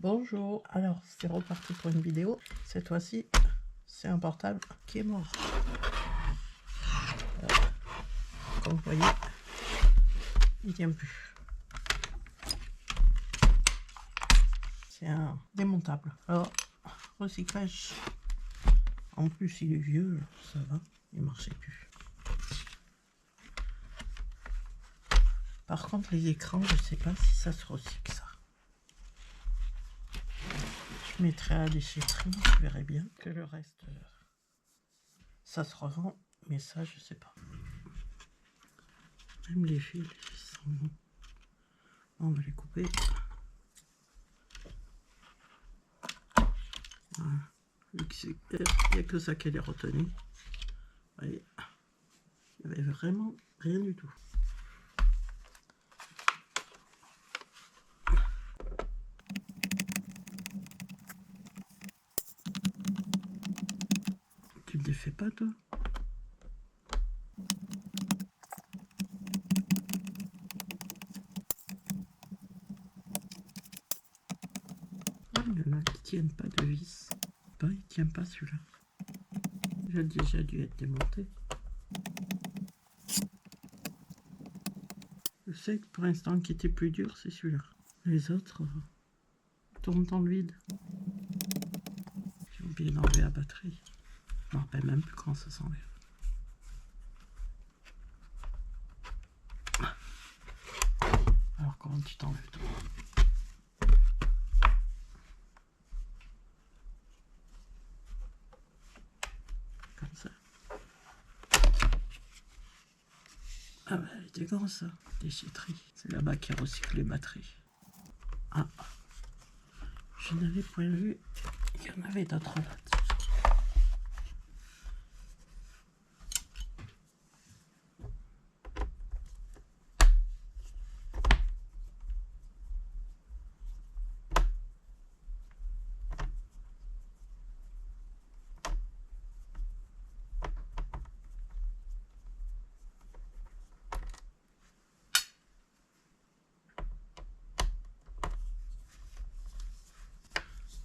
Bonjour, alors c'est reparti pour une vidéo. Cette fois-ci, c'est un portable qui est mort. Alors, comme vous voyez, il tient plus. C'est un démontable. Alors, recyclage. En plus, il est vieux, ça va, il marchait plus. Par contre, les écrans, je sais pas si ça se recycle ça. Je mettrai à la déchetterie, je verrai bien que le reste, ça se revend, mais ça, je sais pas. Même les fils, ils sont bons. On va les couper. Voilà. Vu qu'il n'y a que ça qui est retenu. Voyez, il n'y avait vraiment rien du tout. Tu le défais pas, toi? Ah, il y en a qui tiennent pas de vis. Bah, il tient pas celui-là. Il a déjà dû être démonté. Je sais que pour l'instant, qui était plus dur, c'est celui-là. Les autres tournent dans le vide. J'ai oublié d'enlever la batterie. Je me rappelle même plus quand ça s'enlève. Alors comment tu t'enlèves toi? Comme ça. Ah bah il était grand ça, déchetterie. C'est là-bas qu'il recycle les batteries. Ah, je n'avais point vu, il y en avait d'autres là-dessus.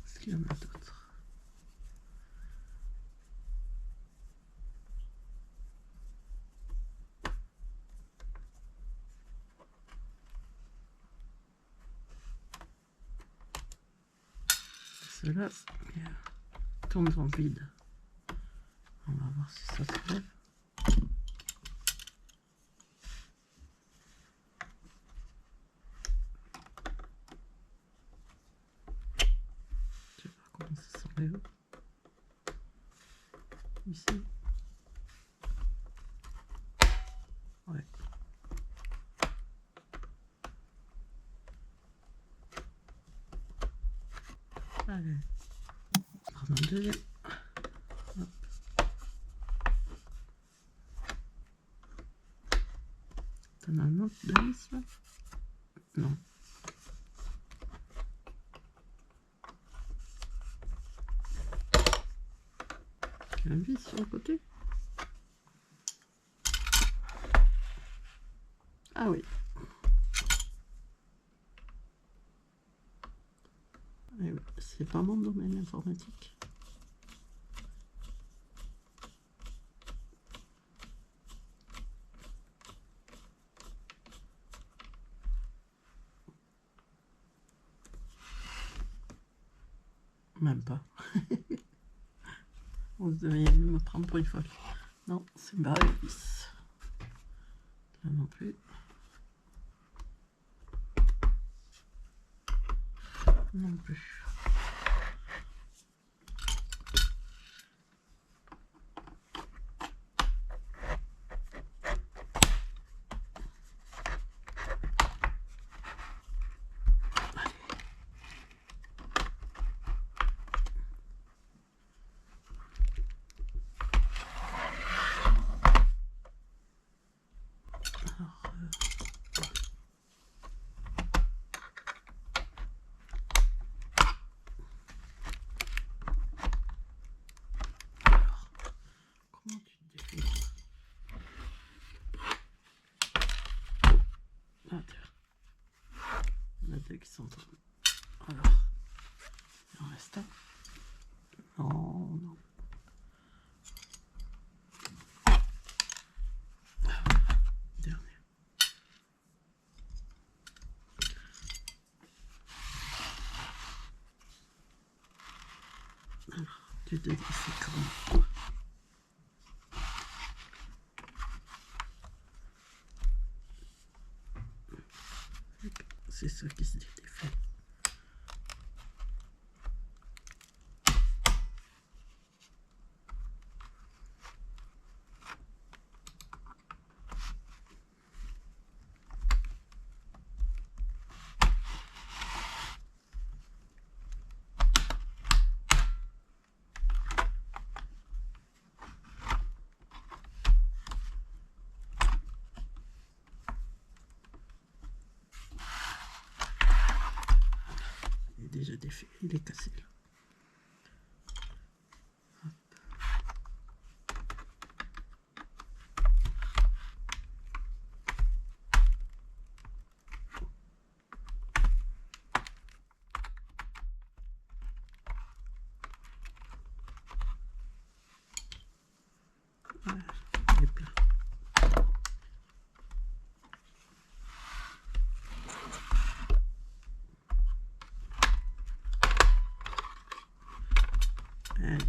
Est-ce qu'il y en a d'autres? Ceux-là, tourne dans le vide. On va voir si ça se lève. Je sais pas comment ça s'enlève. Ici. Ouais. Allez. Prendre un deuxième. Hop. T'en as un autre de vis là? Non. Il y a un vis sur le côté? Ah oui. C'est pas mon domaine informatique. Même pas. Vous devriez me prendre pour une folle. Non, c'est barré de vis. Là non plus. Non plus. Comment tu te défais? Ah tiens. Il y en a deux qui sont... Alors... stop. Non, non. Dernier. Alors, tu te dis c'est comment? C'est ça qui se défait. Il est déjà défait, il est cassé là. Voilà, il est plein.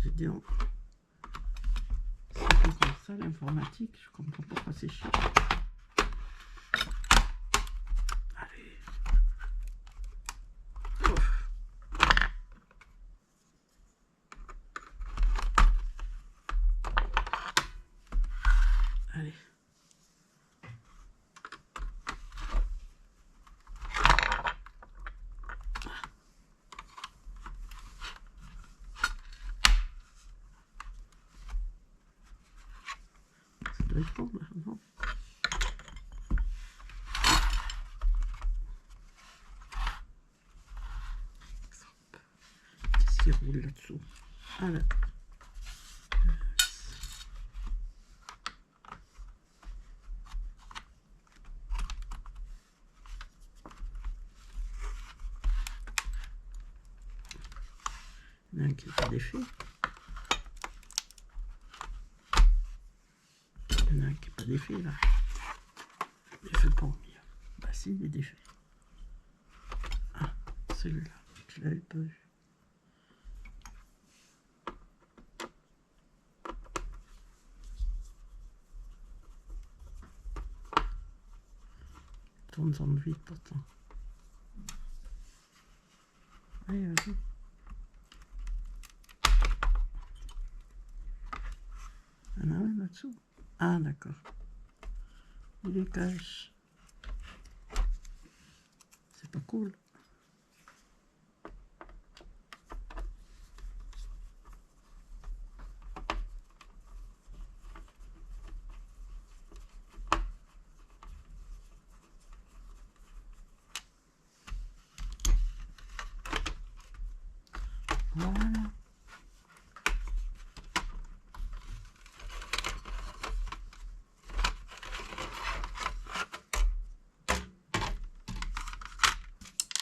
J'ai dit, c'est comme ça l'informatique, je comprends pourquoi c'est chiant. Allez. Ouf. Allez. Ça doit être bon là, non? Qu'est-ce qui roule là-dessous? Ah là. Il y en a un qui n'est pas défait. Il y en a un qui n'est pas défait là. Il est fait pas au milieu. Bah si, il est défait. Ah, celui-là, je l'avais pas vu. Tourne-en de vite pourtant. Allez, vas-y. Il y en a un là-dessous. Ah, d'accord. Il est cache. C'est pas cool. Voilà.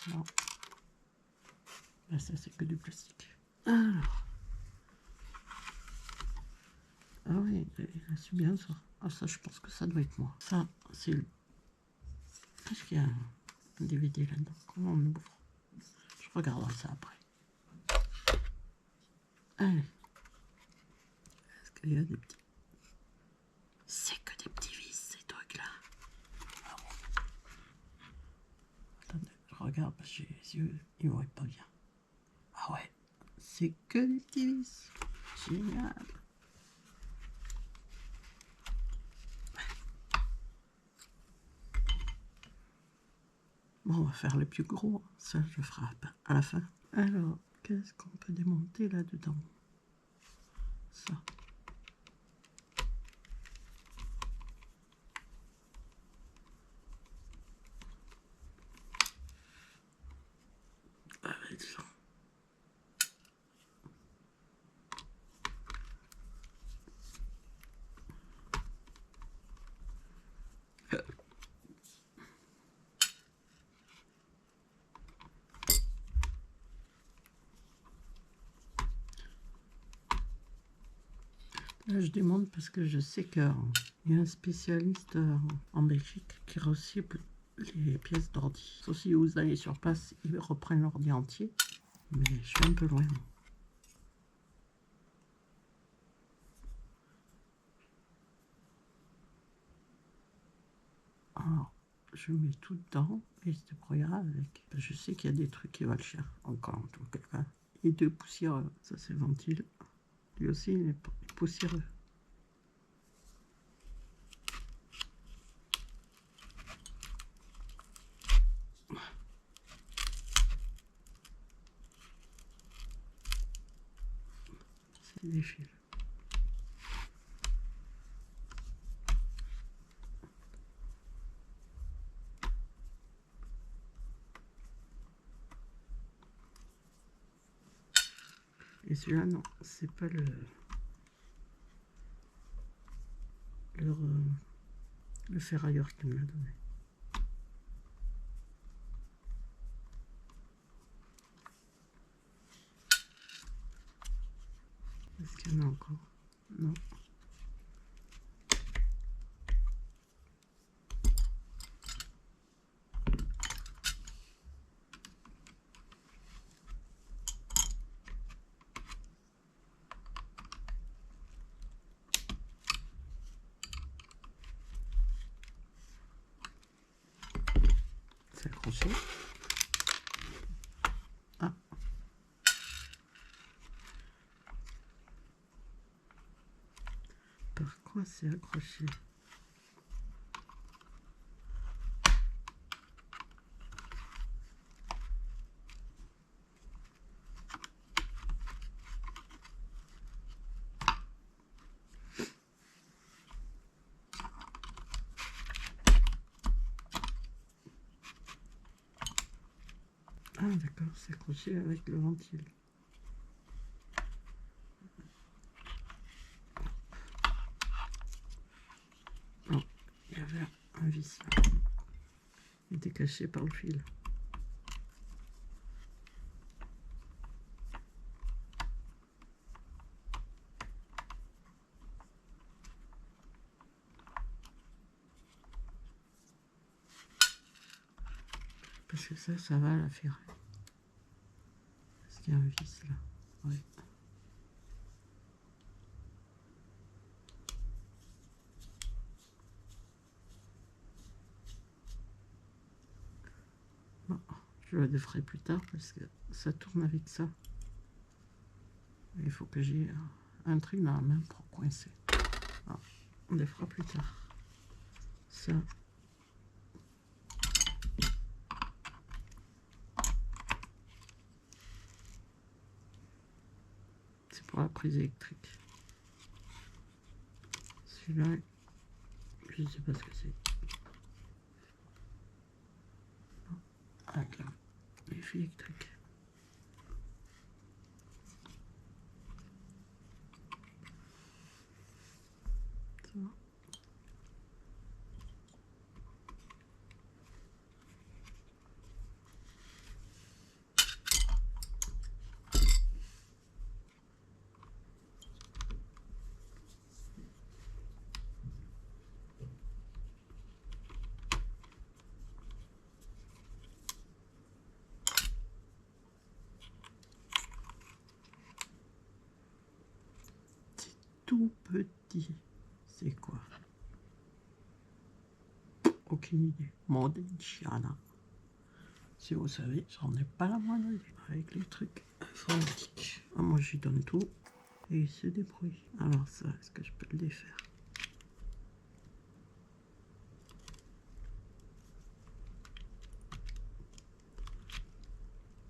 Non. Là, ça, c'est que du plastique. Alors. Ah oui, il a su bien ça. Ah, ça, je pense que ça doit être moi. Ça, c'est le... Est-ce qu'il y a un DVD là-dedans? Comment on ouvre? Je regarderai ça après. Allez. Est-ce qu'il y a des petits... C'est que des petits vis, ces trucs-là. Ah bon. Attendez, je regarde parce que j'ai les yeux, ils ne voient pas bien. Ah ouais, c'est que des petits vis. Génial. Bon, on va faire les plus gros. Ça, je le ferai à la fin. Alors, qu'est-ce qu'on peut démonter là-dedans? Ça. Avec ça. Là, je demande parce que je sais qu'il y a un spécialiste en Belgique qui recycle les pièces d'ordi. Sauf si vous allez sur place, ils reprennent l'ordi entier. Mais je suis un peu loin. Alors, je mets tout dedans et il se débrouillera avec. Je sais qu'il y a des trucs qui valent cher, encore en tout cas. Et deux poussiéreux, ça c'est le ventile. Lui aussi, il est poussiéreux. C'est des fils. Et celui-là, non, c'est pas le ferrailleur qui me l'a donné. Est-ce qu'il y en a encore? Non. C'est accroché. Ah. Par quoi c'est accroché? Ah d'accord, c'est accroché avec le ventile. Non, il y avait un vis là. Il était caché par le fil. Parce que ça va à la ferraille. Est-ce qu'il y a un vis là? Oui. Bon, je le déferai plus tard parce que ça tourne avec ça. Il faut que j'ai un truc dans la main pour coincer. Alors, on les fera plus tard. Ça. C'est pour la prise électrique. Celui-là, je ne sais pas ce que c'est. Avec les fils électriques. Ça va. Tout petit. C'est quoi? Aucune idée. Mode Indiana. Si vous savez, j'en ai pas la moindre idée. Avec les trucs informatiques. Ah, moi, j'y donne tout. Et il se débrouille. Alors ça, est-ce que je peux le défaire?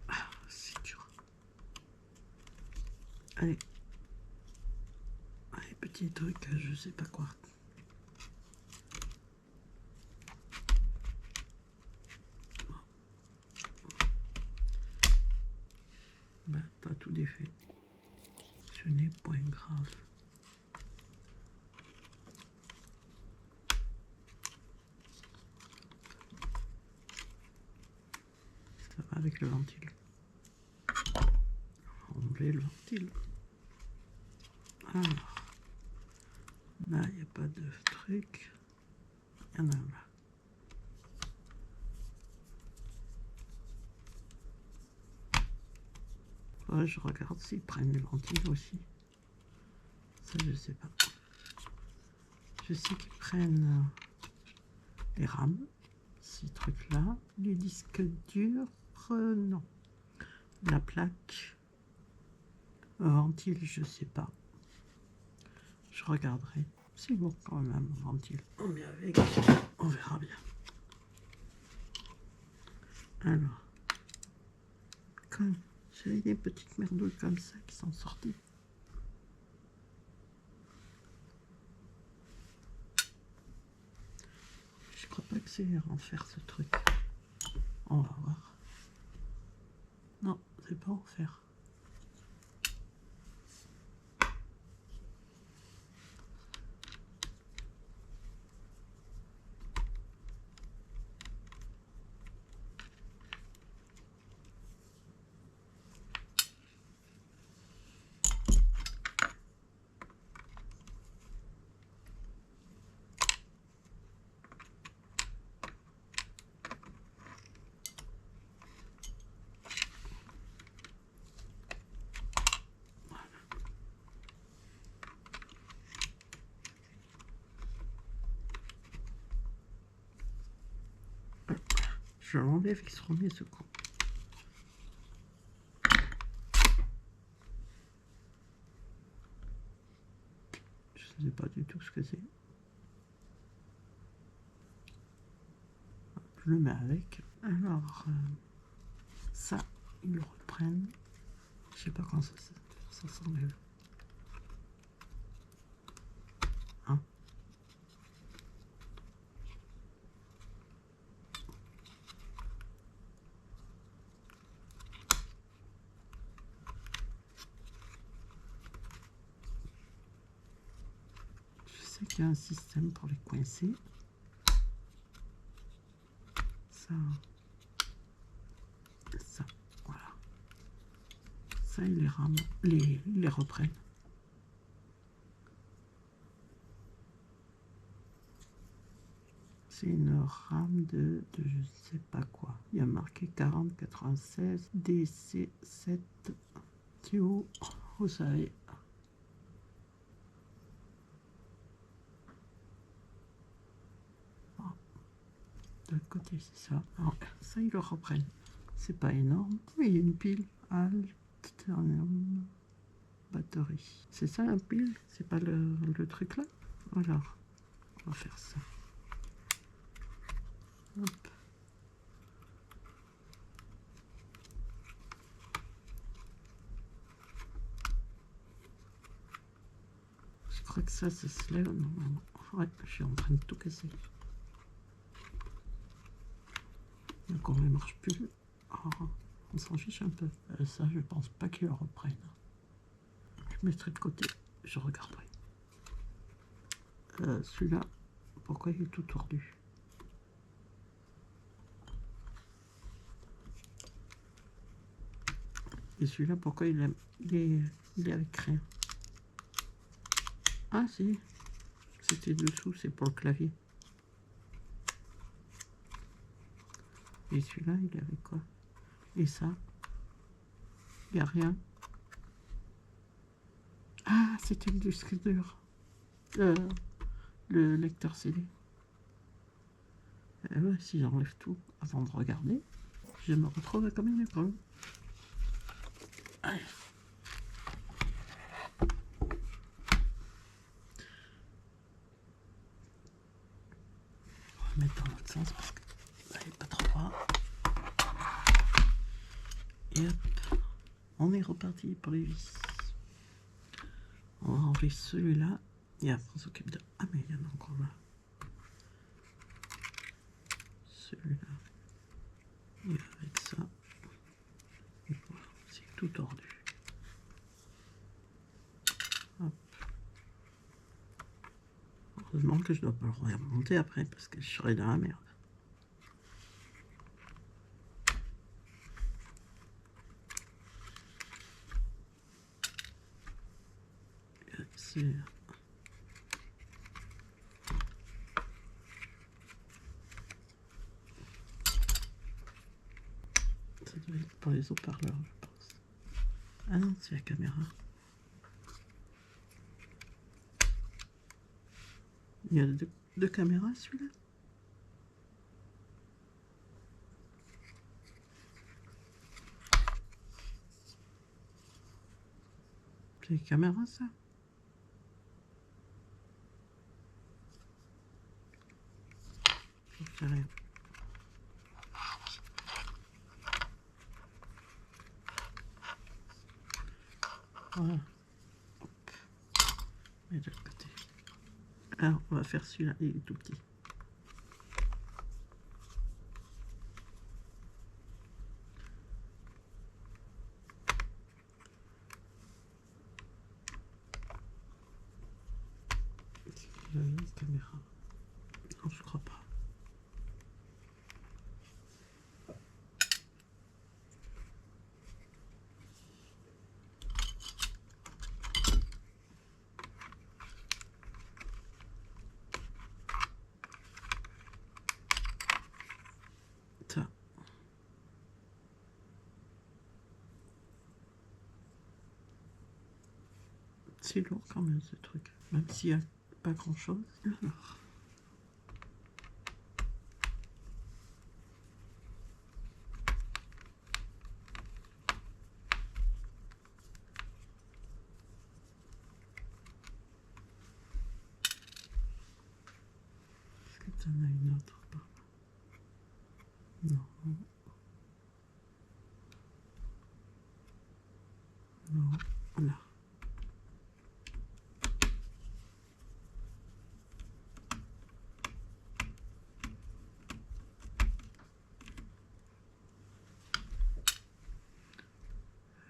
Ah, c'est dur. Allez. Allez, petit truc, je sais pas quoi. Ben, pas tout défait. Ce n'est point grave. Ça va avec le ventile. On va enlever le ventile. Alors. Là, il n'y a pas de truc. Il y en a un là. Ouais, je regarde s'ils prennent les lentilles aussi. Ça, je sais pas. Je sais qu'ils prennent les RAM, ces trucs-là. Les disques durs, non. La plaque, ventile, je sais pas. Je regarderai. C'est bon quand même, ventile. On met avec, on verra bien. Alors, quand j'ai des petites merdouilles comme ça qui sont sorties. Je crois pas que c'est en faire ce truc. On va voir. Non, c'est pas en faire. Je l'enlève, il se remet ce con. Je sais pas du tout ce que c'est. Je le mets avec. Alors, ça, ils le reprennent. Je sais pas quand ça s'enlève. Hein? Je sais qu'il y a un système pour les coincer. Ça, voilà. Ça, ils les reprennent. C'est une rame de je sais pas quoi. Il y a marqué 4096 DC7 TO. Vous savez. De l'autre côté, c'est ça. Alors, ça, ils le reprennent. C'est pas énorme. Oui, il y a une pile. Alternium batterie. C'est ça la pile? C'est pas le truc là? Alors, on va faire ça. Hop. Je crois que ça se lève normalement. Ouais, je suis en train de tout casser. Donc on ne marche plus. Oh, on s'en fiche un peu. Ça, je pense pas qu'ils le reprennent. Je mettrai de côté. Je regarderai. Celui-là, pourquoi il est tout tordu? Et celui-là, pourquoi il est avec rien? Ah si, c'était dessous, c'est pour le clavier. Et celui-là, il est avec quoi? Et ça, il n'y a rien. Ah, c'était le disque dur. Le lecteur CD. Ouais, si j'enlève tout avant de regarder, je me retrouve comme une épreuve. Allez. On va mettre dans l'autre sens parce que là, il n'est pas trop droit. Et hop, on est reparti pour les vis. On va enlever celui-là et après on s'occupe de... Ah mais il y en a encore là. Celui-là. Et avec ça. Et voilà, c'est tout tordu. Hop. Heureusement que je dois pas le remonter après parce que je serais dans la merde. C'est... pour les haut-parleurs, je pense. Ah non, c'est la caméra. Il y a deux caméras, celui-là. C'est les caméras, ça. Je sais rien. Voilà. Hop. Et de l'autre côté. Alors, on va faire celui-là, il est tout petit. Il y a une caméra. Non, je crois pas. Ça. C'est lourd quand même ce truc, même s'il n'y a pas grand chose. Alors. Est-ce que tu en as une autre par là? Non. Non. Voilà.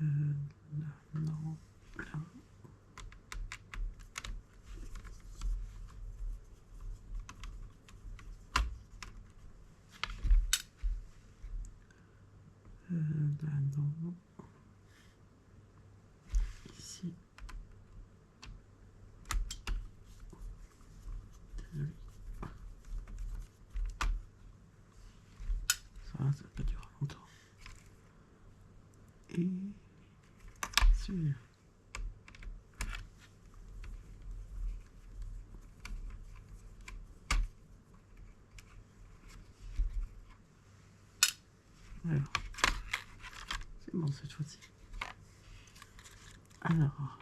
Là, non. Là. Là, non. Ici. Désolé. Ça va pas durer longtemps. Et celui-là. Alors, c'est bon cette fois-ci. Alors,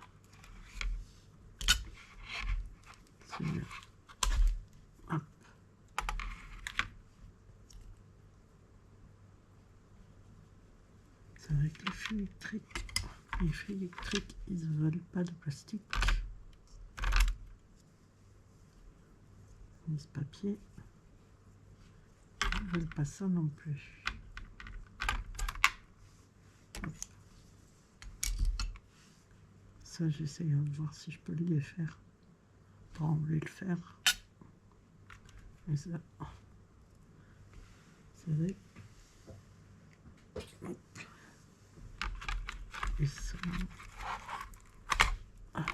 celui-là. Hop. C'est avec les fils électriques. Les fils électriques, ils ne veulent pas de plastique. Ce papier, ils ne veulent pas ça non plus. Hop. Ça, j'essaie de voir si je peux le défaire pour enlever le fer. Et ça, c'est vrai. Et ça. Ah.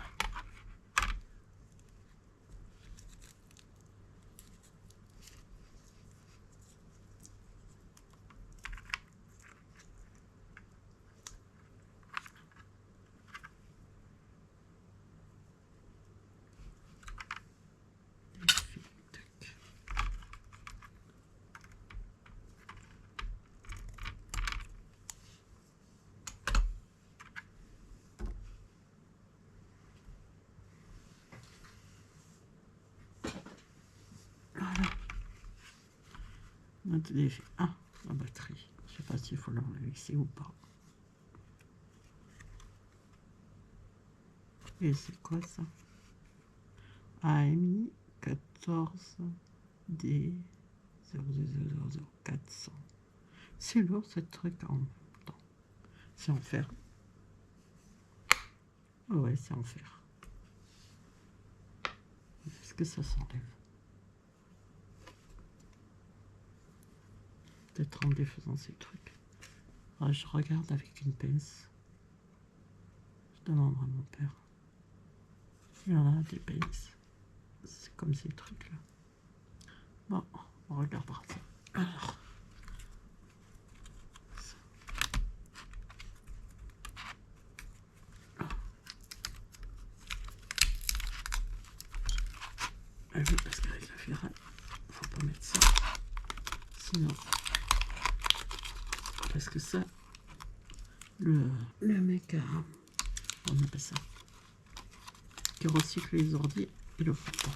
Ah, la batterie. Je sais pas s'il faut l'enlever ici ou pas. Et c'est quoi ça? AMI 14D 0000400. C'est lourd ce truc en même temps. C'est en fer. Oh ouais, c'est en fer. Est-ce que ça s'enlève? Peut-être en défaisant ces trucs. Ah, je regarde avec une pince. Je demanderai à mon père. Il y en a des pinces. C'est comme ces trucs-là. Bon, on regardera ça. Alors. Ça. sinon, parce que ça, le mec, on appelle ça, qui recycle les ordi, il le fait pas.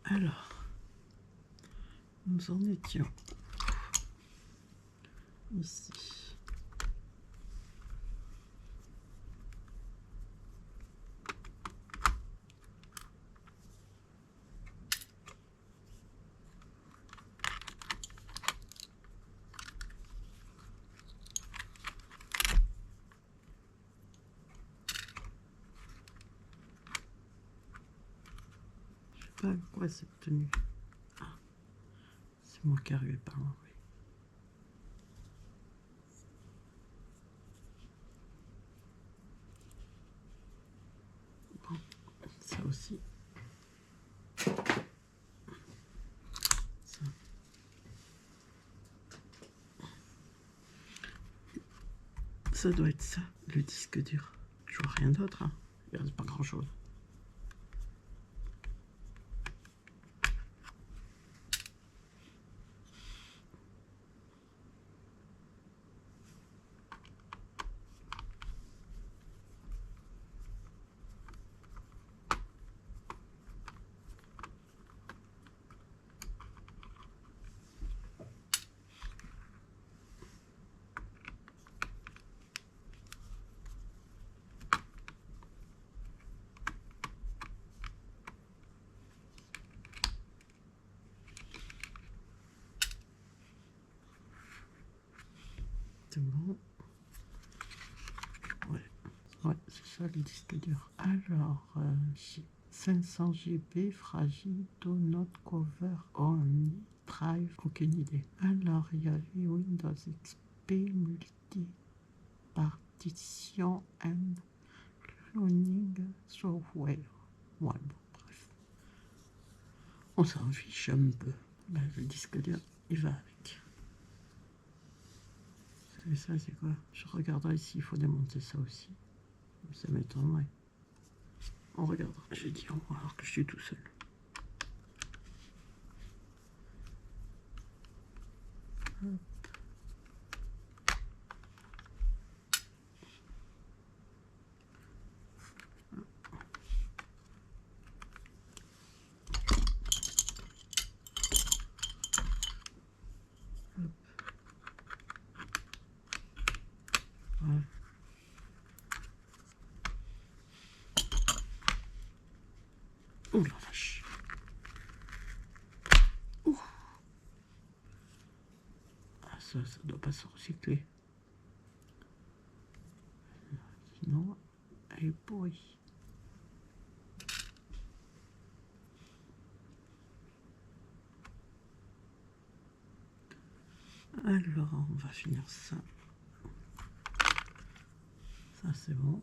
Alors, nous en étions ici. Je sais pas quoi cette tenue. Ah, c'est moi qui arrivais par là, oui. Bon, ça aussi. Ça doit être ça, le disque dur. Je vois rien d'autre, hein. Il reste pas grand chose. C'est bon. Ouais, c'est ça le disque dur. Alors, 500 GB, fragile, do not cover on drive, aucune idée. Alors, il y avait Windows XP, multi-partition and cloning software. Ouais, bon, bref. On s'en fiche un peu. Ben, le disque dur, il va avec. Et ça, c'est quoi? Je regarderai s'il faut démonter ça aussi. Ça m'étonnerait. On regardera. J'ai dit on va alors que je suis tout seul. Hop. Ouais. Oh la vache. Ouh. Ah ça doit pas se recycler. Sinon, elle est pourrie. Alors, on va finir ça. Ça, c'est bon.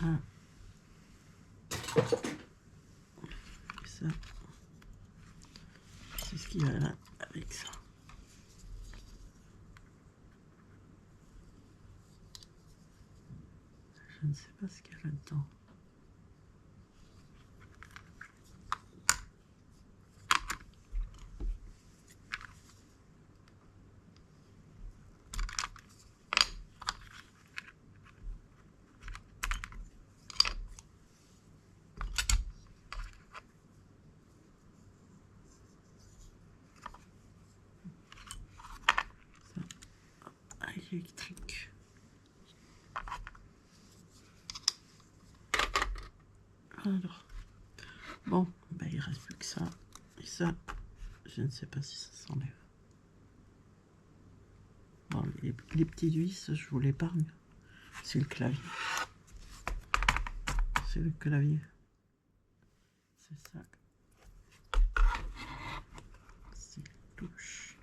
Ah. Et ça, c'est ce qu'il y a là avec ça. Je ne sais pas ce qu'il y a là-dedans. Électrique. Alors, bon, ben il reste plus que ça. Et ça, je ne sais pas si ça s'enlève. Bon, les petites vis, je vous l'épargne. C'est le clavier. c'est le clavier. C'est ça. C'est touche.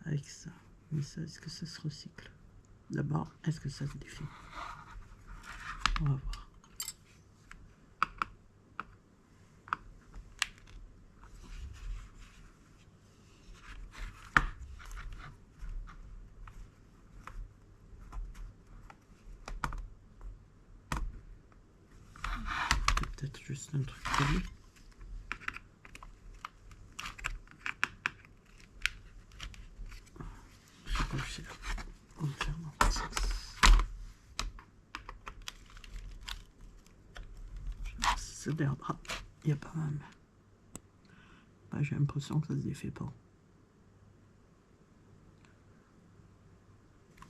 Avec ça. Mais ça, est-ce que ça se recycle? D'abord, est-ce que ça se défait? On va voir. Peut-être juste un truc collé. Je sais pas où c'est là. On va faire dans le sens. Je vais voir si ça dérapera. Il n'y a pas mal. Bah, j'ai l'impression que ça se défait pas.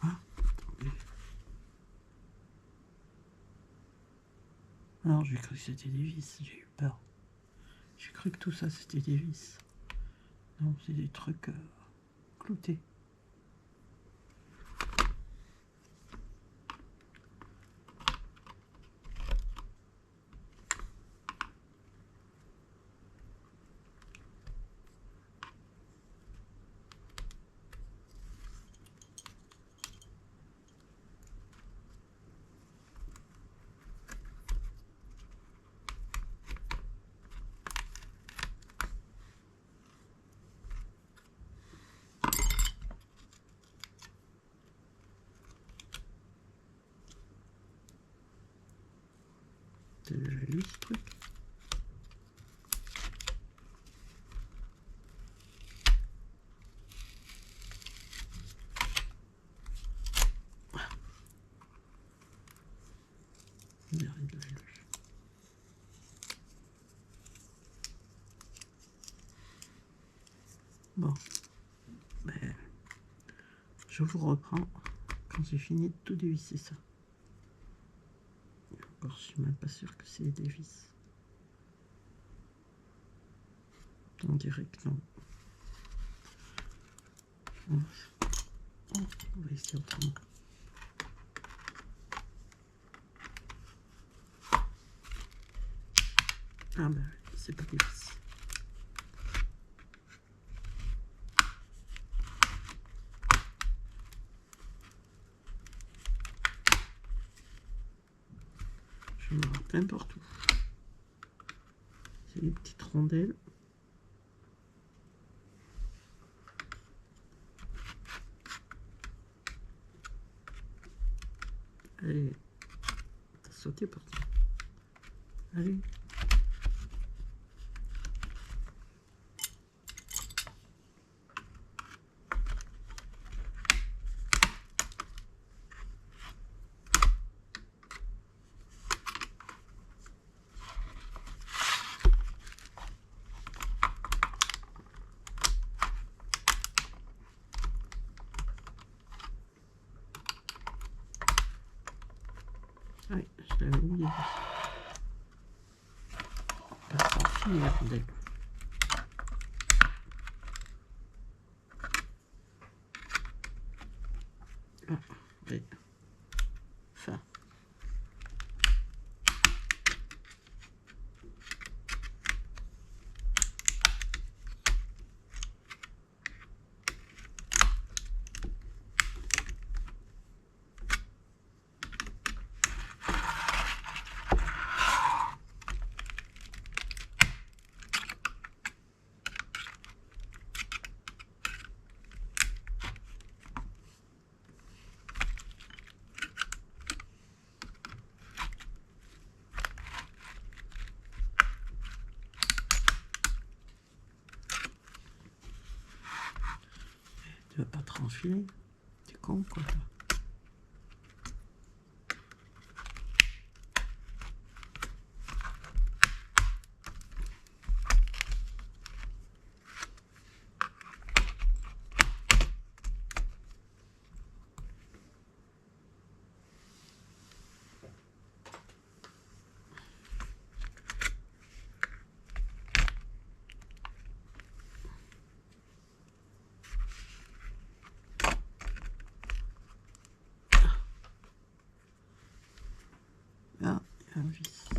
Ah, attendez. Alors j'ai cru que c'était des vis, j'ai eu peur. J'ai cru que tout ça c'était des vis. Non, c'est des trucs cloutés. T'as déjà lu ce truc? Bon, ben, je vous reprends quand j'ai fini de tout dévisser ça. Encore, je suis même pas sûr que c'est des vis. On dirait que non. On va essayer autrement. Ah ben, c'est pas des vis. Je vais voir n'importe où. C'est des petites rondelles. Allez, t'as sauté pourtant. Allez. Oui, je l'avais oublié. Pas sans fil, la rondelle. Ah, oui. Fin. Tu vas pas te renfiler? T'es con quoi toi? tournevis.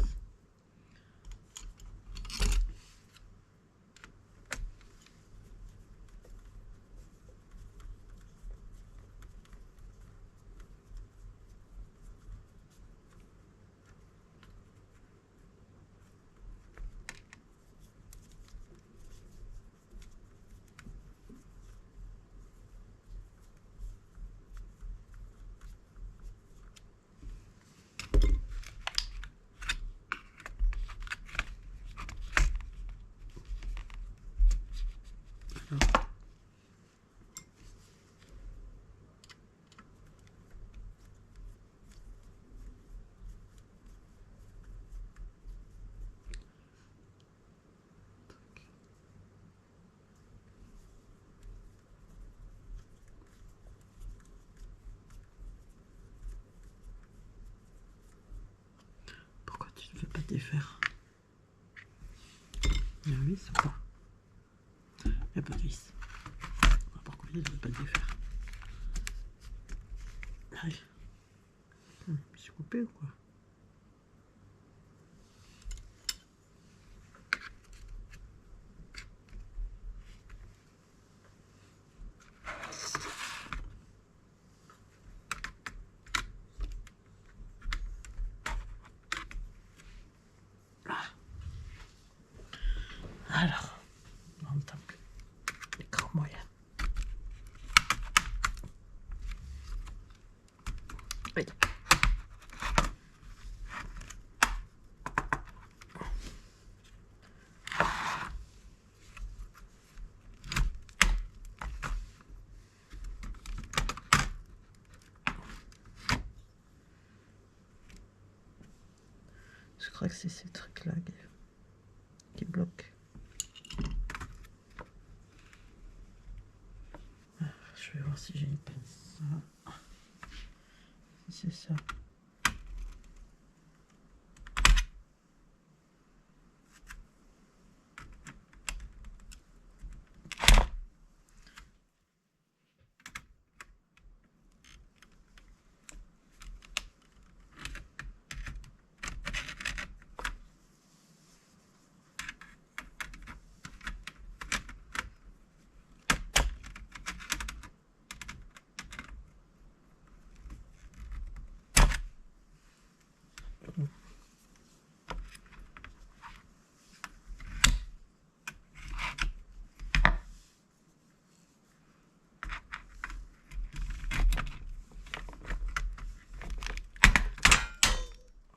Pourquoi tu ne veux pas défaire? Il y a une vis ou pas? Il n'y a pas de vis. Pourquoi il ne veut pas défaire? Allez. Je me suis coupé ou quoi? Alors, on entend plus. Écran moyen. Oui. Je crois que c'est ces trucs-là qui bloquent. Je vais voir si j'ai une pince. Si c'est ça.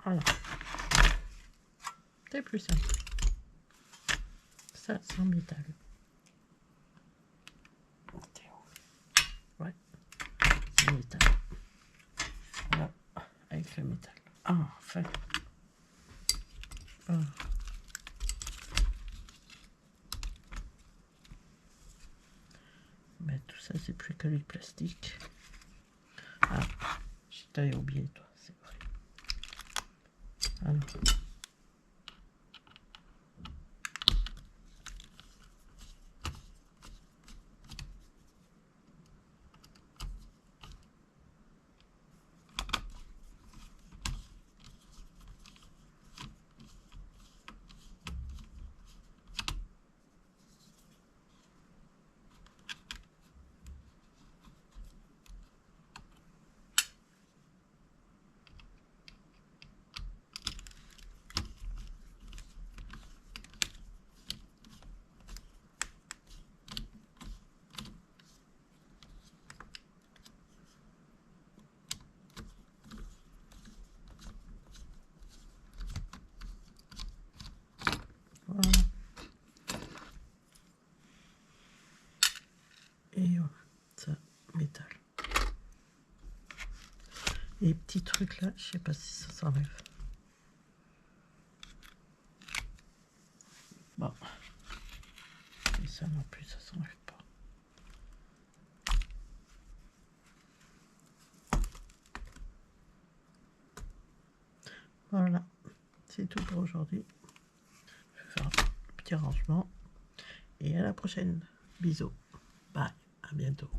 Voilà. C'est plus simple. Ça, sans métal. Ouais, c'est métal. Voilà, avec le métal. Ah, enfin. Ah. Mais tout ça, c'est plus que du plastique. Ah, je t'avais oublié, toi, c'est vrai. Alors. Voilà. Et voilà, ça, métal. Et les petits trucs là, je sais pas si ça s'enlève. Bon. Et ça non plus, ça s'enlève pas. Voilà, c'est tout pour aujourd'hui. Je vais faire un petit rangement. Et à la prochaine. Bisous. Bye. À bientôt.